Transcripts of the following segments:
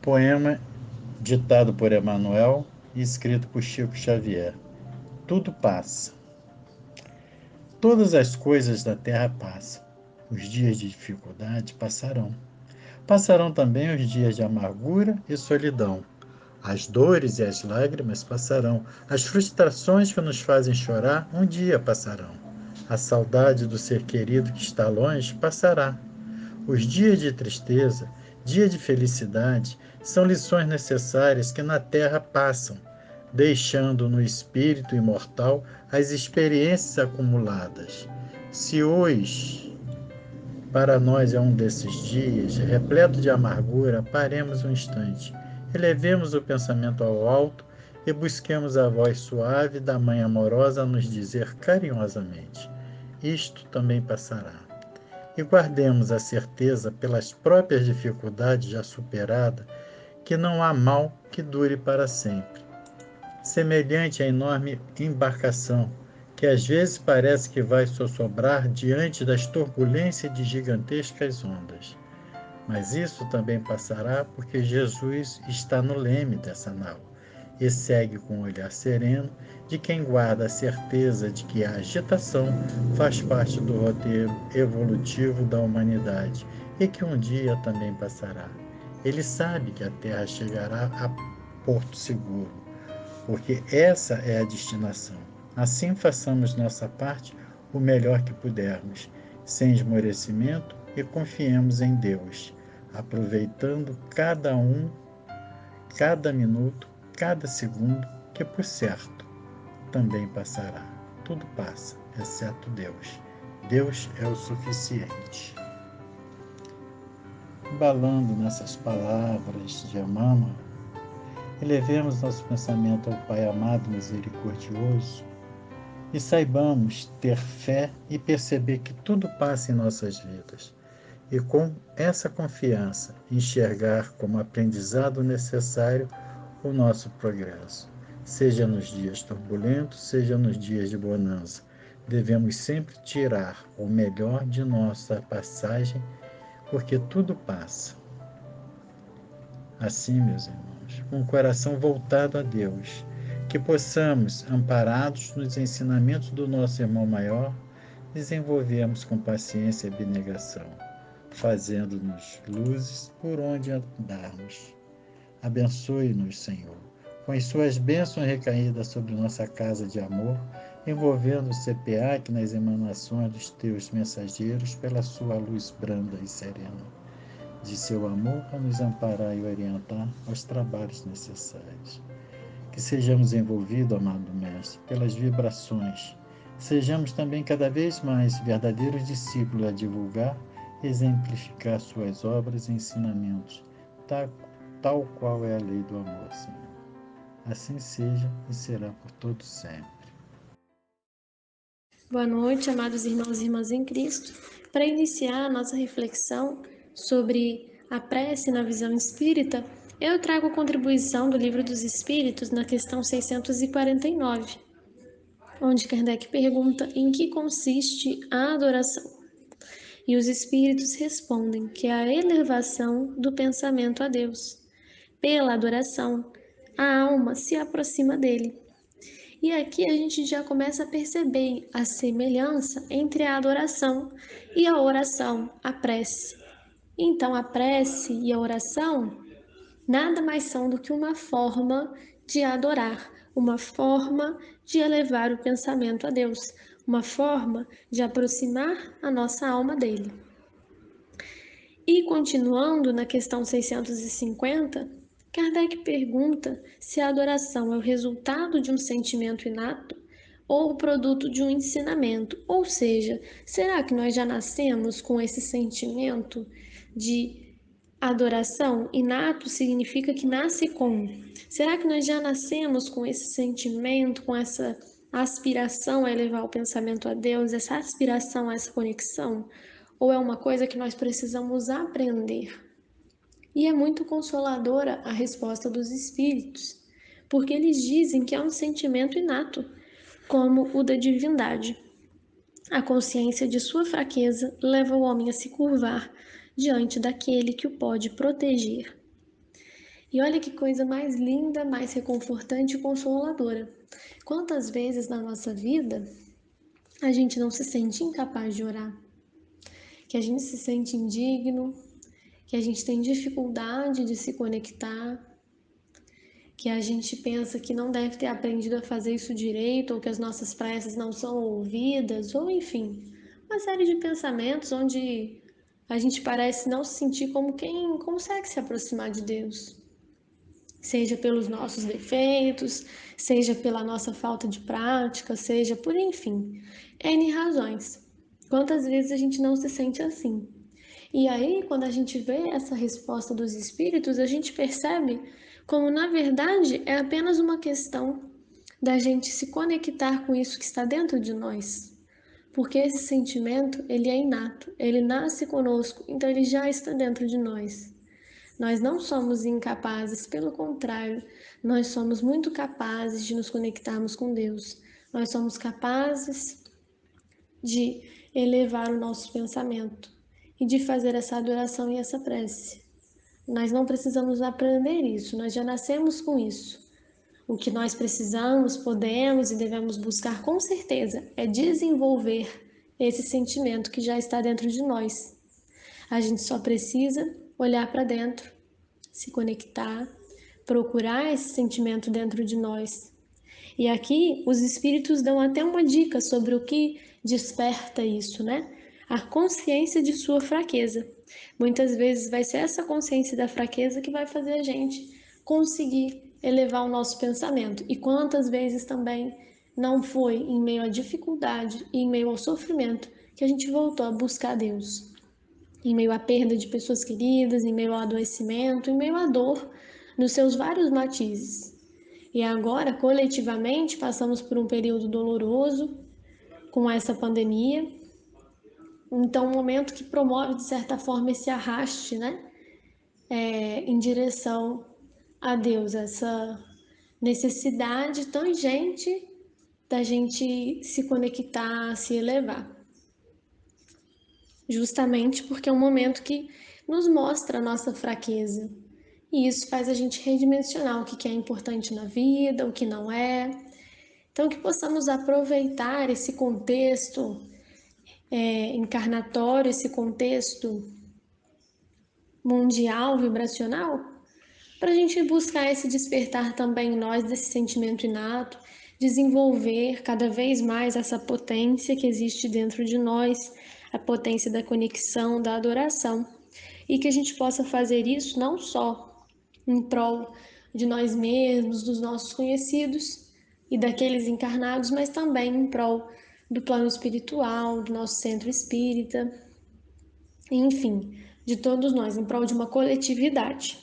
Poema ditado por Emanuel e escrito por Chico Xavier. Tudo passa. Todas as coisas da terra passam. Os dias de dificuldade passarão. Passarão também os dias de amargura e solidão. As dores e as lágrimas passarão. As frustrações que nos fazem chorar um dia passarão. A saudade do ser querido que está longe passará. Os dias de tristeza, dia de felicidade, são lições necessárias que na terra passam, deixando no espírito imortal as experiências acumuladas. Se hoje para nós é um desses dias, repleto de amargura, paremos um instante, elevemos o pensamento ao alto e busquemos a voz suave da Mãe amorosa a nos dizer carinhosamente: isto também passará. E guardemos a certeza, pelas próprias dificuldades já superadas, que não há mal que dure para sempre. Semelhante à enorme embarcação, que às vezes parece que vai sossobrar diante das turbulências de gigantescas ondas. Mas isso também passará porque Jesus está no leme dessa nau e segue com um olhar sereno de quem guarda a certeza de que a agitação faz parte do roteiro evolutivo da humanidade e que um dia também passará. Ele sabe que a Terra chegará a porto seguro, porque essa é a destinação. Assim façamos nossa parte o melhor que pudermos, sem esmorecimento, e confiemos em Deus, aproveitando cada minuto, cada segundo, que por certo também passará. Tudo passa, exceto Deus. Deus é o suficiente. Embalando nessas palavras de Emmanuel, elevemos nosso pensamento ao Pai amado e misericordioso e saibamos ter fé e perceber que tudo passa em nossas vidas. E com essa confiança, enxergar como aprendizado necessário o nosso progresso. Seja nos dias turbulentos, seja nos dias de bonança. Devemos sempre tirar o melhor de nossa passagem, porque tudo passa. Assim, meus irmãos, com o coração voltado a Deus, que possamos, amparados nos ensinamentos do nosso irmão maior, desenvolvermos com paciência e abnegação, fazendo-nos luzes por onde andarmos. Abençoe-nos, Senhor, com as suas bênçãos recaídas sobre nossa casa de amor, envolvendo o CPA nas emanações dos teus mensageiros pela sua luz branda e serena de seu amor a nos amparar e orientar aos trabalhos necessários. Que sejamos envolvidos, amado Mestre, pelas vibrações. Sejamos também cada vez mais verdadeiros discípulos a divulgar e exemplificar suas obras e ensinamentos, tal qual é a lei do amor, Senhor. Assim seja e será por todos sempre. Boa noite, amados irmãos e irmãs em Cristo. Para iniciar a nossa reflexão sobre a prece na visão espírita, eu trago a contribuição do Livro dos Espíritos na questão 649, onde Kardec pergunta em que consiste a adoração. E os espíritos respondem que é a elevação do pensamento a Deus. Pela adoração, a alma se aproxima dele. E aqui a gente já começa a perceber a semelhança entre a adoração e a oração, a prece. Então, a prece e a oração nada mais são do que uma forma de adorar, uma forma de elevar o pensamento a Deus, uma forma de aproximar a nossa alma dele. E continuando na questão 650, Kardec pergunta se a adoração é o resultado de um sentimento inato ou o produto de um ensinamento. Ou seja, será que nós já nascemos com esse sentimento de adoração? Inato significa que nasce com. Será que nós já nascemos com esse sentimento, com essa aspiração a elevar o pensamento a Deus, essa aspiração a essa conexão? Ou é uma coisa que nós precisamos aprender? E é muito consoladora a resposta dos espíritos, porque eles dizem que é um sentimento inato, como o da divindade. A consciência de sua fraqueza leva o homem a se curvar diante daquele que o pode proteger. E olha que coisa mais linda, mais reconfortante e consoladora. Quantas vezes na nossa vida a gente não se sente incapaz de orar, que a gente se sente indigno, que a gente tem dificuldade de se conectar, que a gente pensa que não deve ter aprendido a fazer isso direito, ou que as nossas preces não são ouvidas, ou enfim, uma série de pensamentos onde a gente parece não se sentir como quem consegue se aproximar de Deus. Seja pelos nossos defeitos, seja pela nossa falta de prática, seja por enfim, N razões. Quantas vezes a gente não se sente assim? E aí, quando a gente vê essa resposta dos espíritos, a gente percebe como, na verdade, é apenas uma questão da gente se conectar com isso que está dentro de nós. Porque esse sentimento, ele é inato, ele nasce conosco, então ele já está dentro de nós. Nós não somos incapazes, pelo contrário, nós somos muito capazes de nos conectarmos com Deus. Nós somos capazes de elevar o nosso pensamento e de fazer essa adoração e essa prece. Nós não precisamos aprender isso, nós já nascemos com isso. O que nós precisamos, podemos e devemos buscar com certeza é desenvolver esse sentimento que já está dentro de nós. A gente só precisa olhar para dentro, se conectar, procurar esse sentimento dentro de nós. E aqui os espíritos dão até uma dica sobre o que desperta isso, né? A consciência de sua fraqueza. Muitas vezes vai ser essa consciência da fraqueza que vai fazer a gente conseguir elevar o nosso pensamento. E quantas vezes também não foi em meio à dificuldade e em meio ao sofrimento que a gente voltou a buscar Deus. Em meio à perda de pessoas queridas, em meio ao adoecimento, em meio à dor, nos seus vários matizes. E agora, coletivamente, passamos por um período doloroso com essa pandemia. Então, um momento que promove, de certa forma, esse arraste, né? Em direção a Deus, essa necessidade tangente da gente se conectar, se elevar. Justamente porque é um momento que nos mostra a nossa fraqueza. E isso faz a gente redimensionar o que é importante na vida, o que não é. Então, que possamos aproveitar esse contexto encarnatório, esse contexto mundial, vibracional, para a gente buscar esse despertar também em nós desse sentimento inato, desenvolver cada vez mais essa potência que existe dentro de nós, a potência da conexão, da adoração, e que a gente possa fazer isso não só em prol de nós mesmos, dos nossos conhecidos e daqueles encarnados, mas também em prol do plano espiritual, do nosso centro espírita, enfim, de todos nós, em prol de uma coletividade.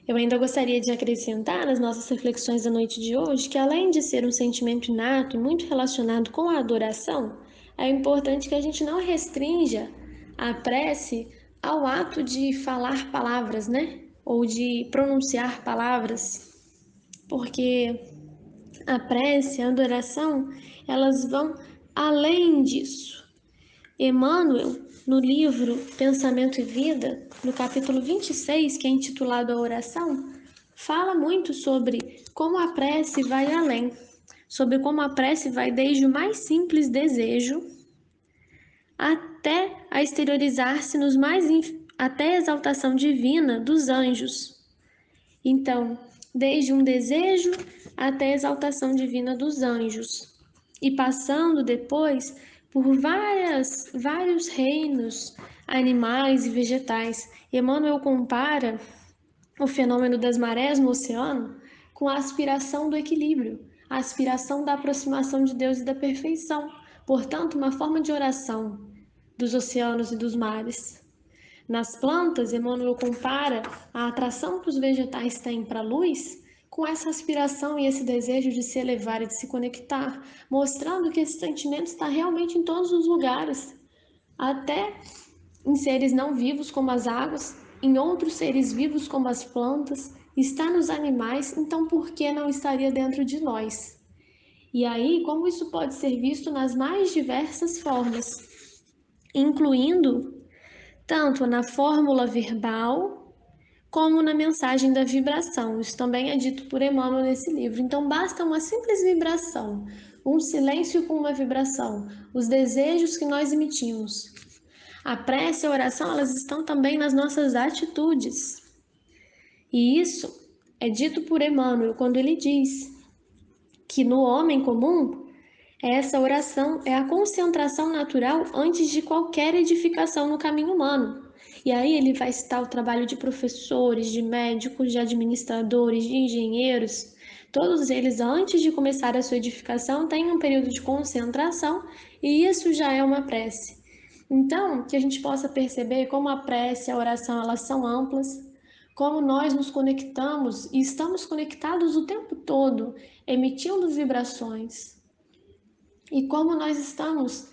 Eu ainda gostaria de acrescentar nas nossas reflexões da noite de hoje que, além de ser um sentimento inato e muito relacionado com a adoração, é importante que a gente não restrinja a prece ao ato de falar palavras, né? Ou de pronunciar palavras, porque a prece, a adoração, elas vão além disso. Emmanuel, no livro Pensamento e Vida, no capítulo 26, que é intitulado A Oração, fala muito sobre como a prece vai além, sobre como a prece vai desde o mais simples desejo até a exteriorizar-se nos mais até a exaltação divina dos anjos. Então, desde um desejo até a exaltação divina dos anjos, e passando depois por vários reinos animais e vegetais. Emmanuel compara o fenômeno das marés no oceano com a aspiração do equilíbrio, a aspiração da aproximação de Deus e da perfeição. Portanto, uma forma de oração dos oceanos e dos mares. Nas plantas, Emmanuel compara a atração que os vegetais têm para a luz com essa aspiração e esse desejo de se elevar e de se conectar, mostrando que esse sentimento está realmente em todos os lugares, até em seres não vivos como as águas, em outros seres vivos como as plantas, está nos animais, então por que não estaria dentro de nós? E aí, como isso pode ser visto nas mais diversas formas, incluindo tanto na fórmula verbal, como na mensagem da vibração. Isso também é dito por Emmanuel nesse livro. Então, basta uma simples vibração, um silêncio com uma vibração, os desejos que nós emitimos. A prece e a oração, elas estão também nas nossas atitudes. E isso é dito por Emmanuel quando ele diz que no homem comum, essa oração é a concentração natural antes de qualquer edificação no caminho humano. E aí ele vai citar o trabalho de professores, de médicos, de administradores, de engenheiros. Todos eles, antes de começar a sua edificação, têm um período de concentração e isso já é uma prece. Então, que a gente possa perceber como a prece e a oração elas são amplas, como nós nos conectamos e estamos conectados o tempo todo, emitindo vibrações. E como nós estamos,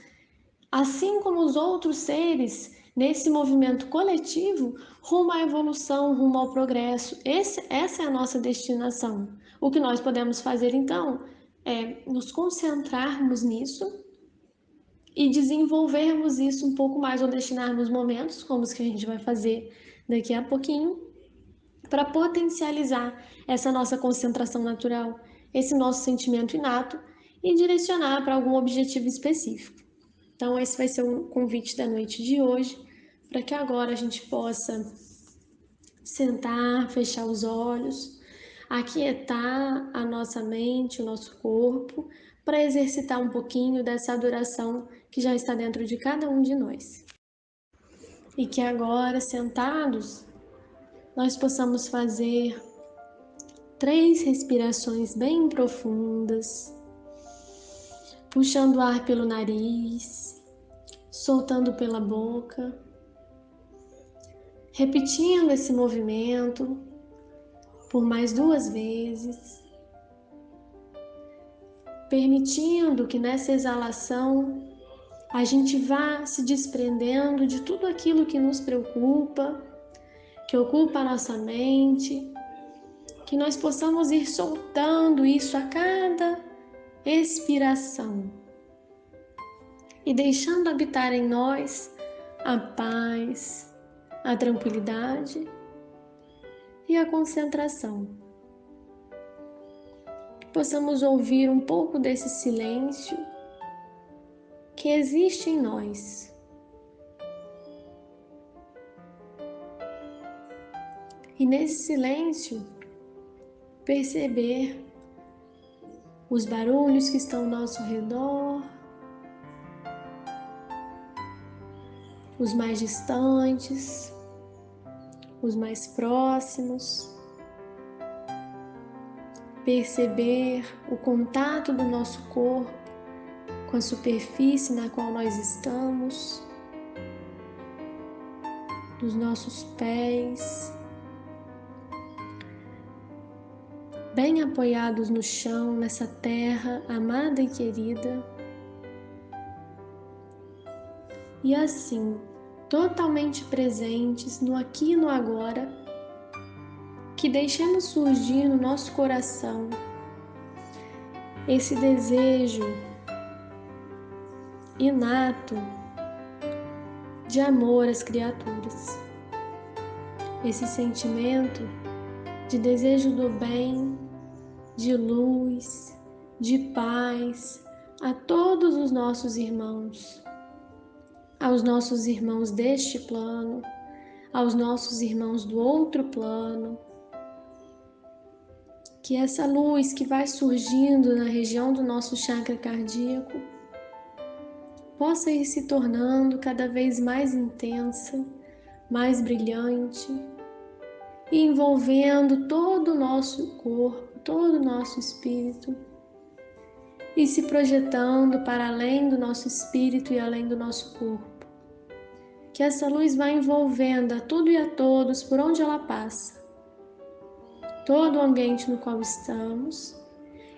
assim como os outros seres, nesse movimento coletivo, rumo à evolução, rumo ao progresso. Essa é a nossa destinação. O que nós podemos fazer, então, é nos concentrarmos nisso e desenvolvermos isso um pouco mais, ou destinarmos momentos, como os que a gente vai fazer daqui a pouquinho, para potencializar essa nossa concentração natural, esse nosso sentimento inato e direcionar para algum objetivo específico. Então, esse vai ser o convite da noite de hoje, para que agora a gente possa sentar, fechar os olhos, aquietar a nossa mente, o nosso corpo, para exercitar um pouquinho dessa adoração que já está dentro de cada um de nós. E que agora, sentados, nós possamos fazer 3 respirações bem profundas, puxando o ar pelo nariz, soltando pela boca, repetindo esse movimento por mais 2 vezes, permitindo que nessa exalação a gente vá se desprendendo de tudo aquilo que nos preocupa, que ocupa a nossa mente, que nós possamos ir soltando isso a cada expiração e deixando habitar em nós a paz, a tranquilidade e a concentração. Que possamos ouvir um pouco desse silêncio que existe em nós. E nesse silêncio, perceber os barulhos que estão ao nosso redor, os mais distantes, os mais próximos, perceber o contato do nosso corpo com a superfície na qual nós estamos, dos nossos pés, bem apoiados no chão, nessa terra amada e querida. E assim, totalmente presentes no aqui e no agora, que deixemos surgir no nosso coração esse desejo inato de amor às criaturas, esse sentimento de desejo do bem, de luz, de paz a todos os nossos irmãos, aos nossos irmãos deste plano, aos nossos irmãos do outro plano. Que essa luz que vai surgindo na região do nosso chakra cardíaco possa ir se tornando cada vez mais intensa, mais brilhante, e envolvendo todo o nosso corpo, todo o nosso espírito, e se projetando para além do nosso espírito e além do nosso corpo. Que essa luz vá envolvendo a tudo e a todos por onde ela passa, todo o ambiente no qual estamos,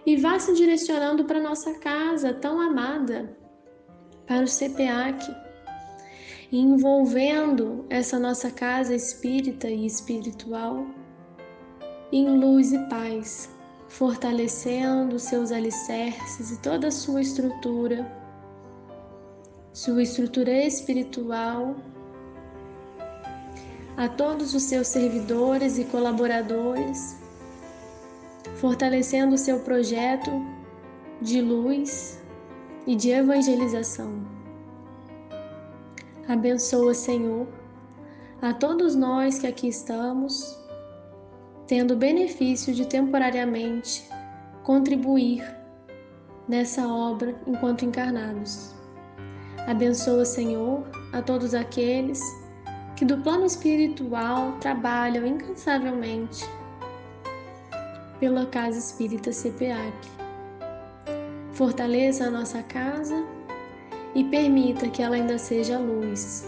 e vá se direcionando para nossa casa tão amada, para o CPAC, e envolvendo essa nossa casa espírita e espiritual em luz e paz, fortalecendo seus alicerces e toda a sua estrutura espiritual, a todos os seus servidores e colaboradores, fortalecendo o seu projeto de luz e de evangelização. Abençoa, Senhor, a todos nós que aqui estamos, tendo o benefício de temporariamente contribuir nessa obra enquanto encarnados. Abençoa, Senhor, a todos aqueles que do plano espiritual trabalham incansavelmente pela Casa Espírita CPAC. Fortaleça a nossa casa e permita que ela ainda seja luz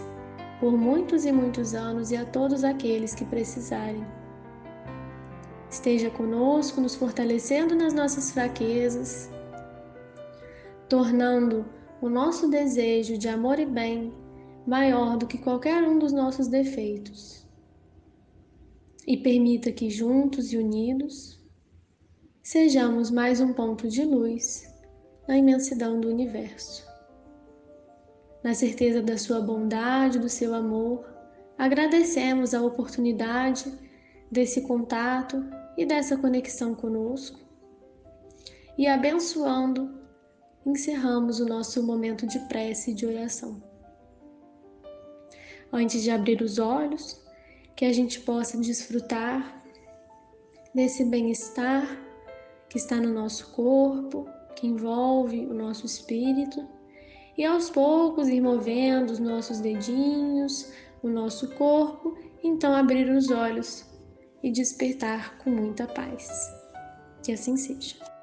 por muitos e muitos anos e a todos aqueles que precisarem. Esteja conosco, nos fortalecendo nas nossas fraquezas, tornando o nosso desejo de amor e bem maior do que qualquer um dos nossos defeitos. E permita que juntos e unidos sejamos mais um ponto de luz na imensidão do universo. Na certeza da sua bondade, do seu amor, agradecemos a oportunidade desse contato e dessa conexão conosco. E abençoando, encerramos o nosso momento de prece e de oração. Antes de abrir os olhos, que a gente possa desfrutar desse bem-estar que está no nosso corpo, que envolve o nosso espírito, e aos poucos ir movendo os nossos dedinhos, o nosso corpo, então abrir os olhos e despertar com muita paz. Que assim seja.